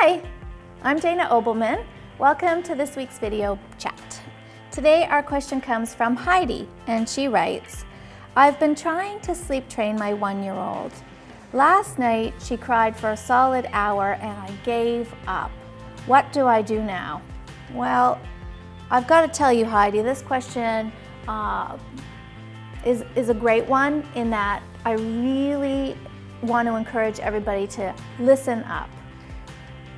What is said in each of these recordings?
Hi, I'm Dana Obelman. Welcome to this week's video chat. Today our question comes from Heidi, and she writes, I've been trying to sleep train my 1-year-old. Last night she cried for a solid hour and I gave up. What do I do now? Well, I've got to tell you, Heidi, this question is a great one in that I really want to encourage everybody to listen up.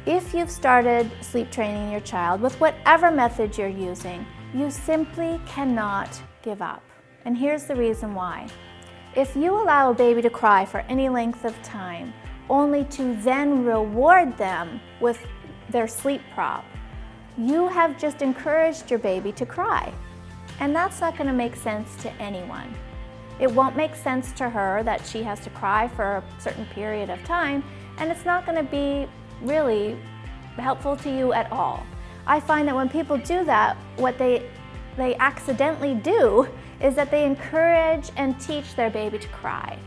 If you've started sleep training your child with whatever method you're using, you simply cannot give up. And here's the reason why. If you allow a baby to cry for any length of time, only to then reward them with their sleep prop, you have just encouraged your baby to cry. And that's not going to make sense to anyone. It won't make sense to her that she has to cry for a certain period of time, and it's not going to be really helpful to you at all. I find that when people do that, what they accidentally do is that they encourage and teach their baby to cry.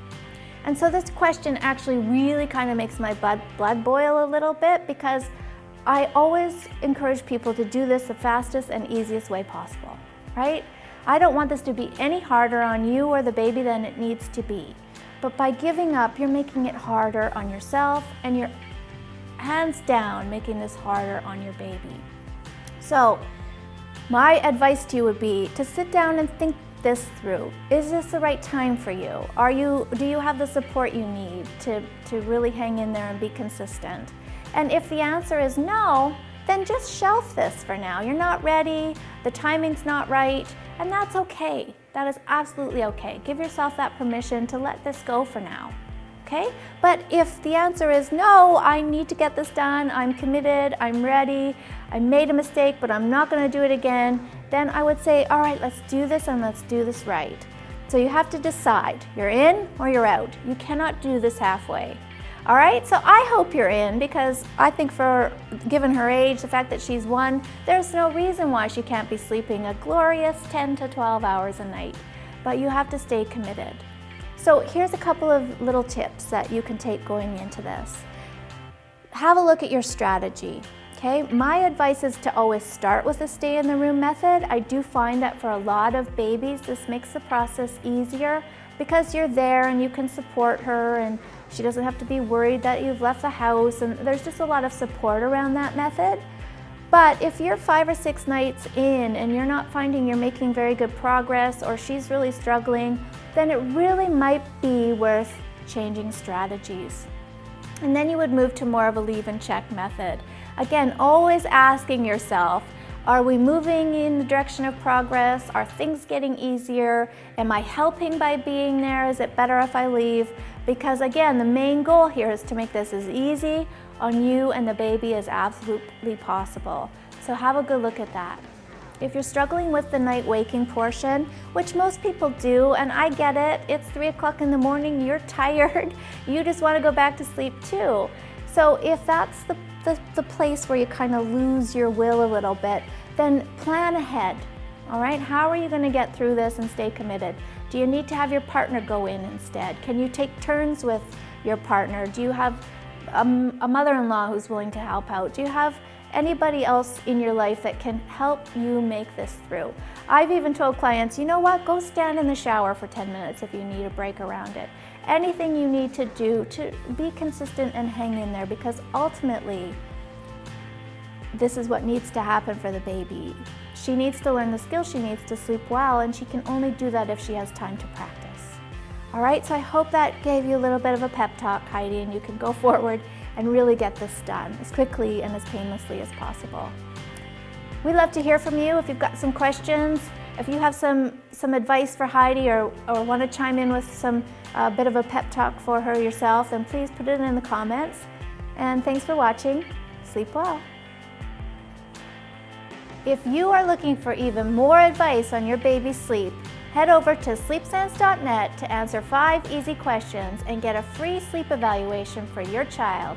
And so this question actually really kind of makes my blood boil a little bit, because I always encourage people to do this the fastest and easiest way possible, right? I don't want this to be any harder on you or the baby than it needs to be. But by giving up, you're making it harder on yourself, and you're hands down making this harder on your baby. So my advice to you would be to sit down and think this through. Is this the right time for you? Do you have the support you need to really hang in there and be consistent? And if the answer is no, then just shelf this for now. You're not ready, the timing's not right, and that's okay. That is absolutely okay. Give yourself that permission to let this go for now, okay? But if the answer is no, I need to get this done, I'm committed, I'm ready, I made a mistake, but I'm not gonna do it again, then I would say, all right, let's do this and let's do this right. So you have to decide, you're in or you're out. You cannot do this halfway. All right, so I hope you're in, because I think given her age, the fact that she's 1, there's no reason why she can't be sleeping a glorious 10 to 12 hours a night, but you have to stay committed. So here's a couple of little tips that you can take going into this. Have a look at your strategy, okay? My advice is to always start with the stay in the room method. I do find that for a lot of babies, this makes the process easier because you're there and you can support her, and she doesn't have to be worried that you've left the house, and there's just a lot of support around that method. But if you're 5 or 6 nights in and you're not finding you're making very good progress, or she's really struggling, then it really might be worth changing strategies. And then you would move to more of a leave and check method. Again, always asking yourself, are we moving in the direction of progress? Are things getting easier? Am I helping by being there? Is it better if I leave? Because again, the main goal here is to make this as easy on you and the baby as absolutely possible. So have a good look at that. If you're struggling with the night waking portion, which most people do, and I get it, it's 3 o'clock in the morning, you're tired, you just want to go back to sleep too. So if that's the place where you kind of lose your will a little bit, then plan ahead, all right? How are you going to get through this and stay committed? Do you need to have your partner go in instead? Can you take turns with your partner? Do you have a mother-in-law who's willing to help out? Do you have anybody else in your life that can help you make this through? I've even told clients, you know what, go stand in the shower for 10 minutes if you need a break around it. Anything you need to do to be consistent and hang in there, because ultimately, this is what needs to happen for the baby. She needs to learn the skills, she needs to sleep well, and she can only do that if she has time to practice. All right, so I hope that gave you a little bit of a pep talk, Heidi, and you can go forward and really get this done as quickly and as painlessly as possible. We'd love to hear from you if you've got some questions. If you have some advice for Heidi, or want to chime in with some bit of a pep talk for her yourself, then please put it in the comments. And thanks for watching. Sleep well. If you are looking for even more advice on your baby's sleep, head over to sleepsense.net to answer 5 easy questions and get a free sleep evaluation for your child.